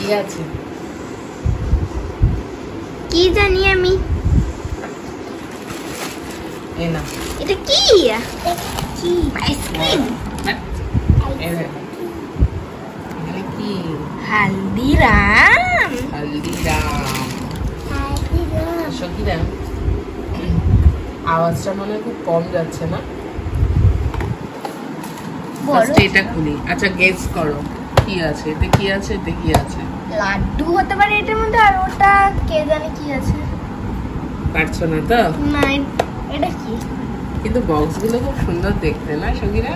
কি আছে কি জানি আমি। এই না এটা কি? কি আইসক্রিম? এখানে কি? হালদিরাম। হলদিরাম। সকিরা আওয়াজটা মনে হয় খুব কম যাচ্ছে না? ফার্স্ট এটা খুলি। আচ্ছা গেস করো কি আছে এতে, কি আছে এতে, কি আছে? লাড্ডু হতে পারে এটার মধ্যে, আর ওটা কে জানে কি আছে। পারছো না তো? না এটা কি? কিন্তু বক্সগুলো খুব সুন্দর দেখতে না সঙ্গীরা?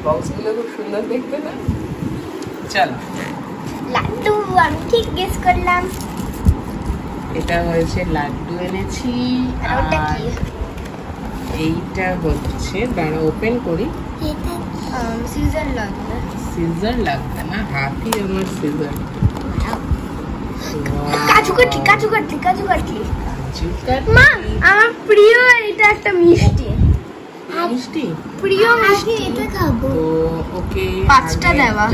বক্সগুলো খুব সুন্দর দেখতে না? চলো লাড্ডু, আমি ঠিক গেস করলাম। এটা হয়েছে লাড্ডু এনেছি। আর ওটা কি? এইটা হচ্ছে, দাঁড়া ওপেন করি। এটা সিজার লাগবে। সিজার লাগবে না, হাতই আমার সিজার। কাজু কাটলি, কাজু কাটলি, কাজু কাটলি। কাজু কাটলি। মা আমার প্রিয় এটা একটা মিষ্টি। মিষ্টি? প্রিয় মিষ্টি। এটা খাবো। তো ওকে 5টা দেওয়া।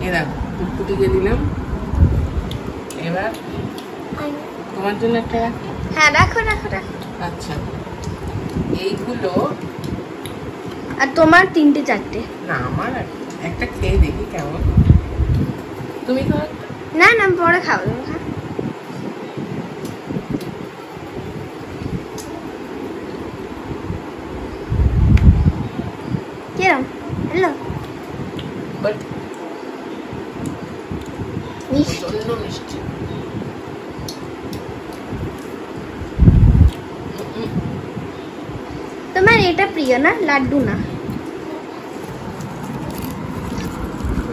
এরা কুটকুটিকে দিলাম। এবার তোমার জন্য একটা রাখি। হ্যাঁ রাখো রাখো রাখো। আচ্ছা এইগুলো। আর তোমার 3টে 4টে। না আমার একটা খেয়ে দেখি কেমন। তুমি খাও। না না পরে খাও। কিরম? হ্যালো বাট মিষ্টি। প্রচন্ড মিষ্টি। তোমার এটা প্রিয় না? লাড্ডু না?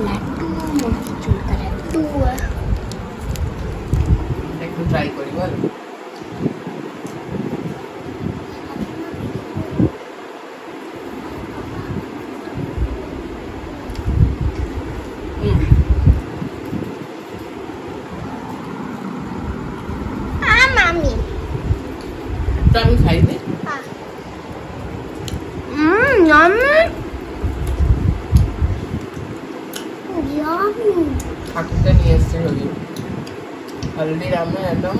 লাড্ডু মোটিচুর का লাড্ডু। একটু ট্রাই করি বল। মামি তো আমি খাই দে। ঠাকুরটা নিয়ে এসছে হলদিরামে একদম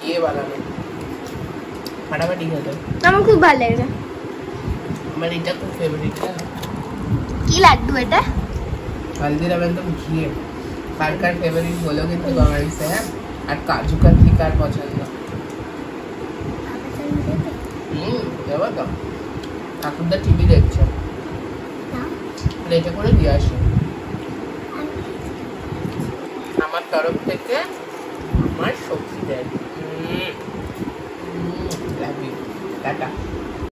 ইয়ে বানানো, ফাটাফাটি খেতে। আমার খুব ভালো লাগে। আমার এটা খুব ফেভারিট। কি লাড্ডু এটা? হলদিরাম একদম ঘিয়ে। কার কার ফেভারিট বলো কিন্তু কমেন্টসে। হ্যাঁ, আর কাজু কাতলি কার পছন্দ? দেবো তো। ঠাকুরদা টিভি দেখছে, প্লেটে করে দিয়ে আসে। আমার তরফ থেকে আমার সবজি দেয়।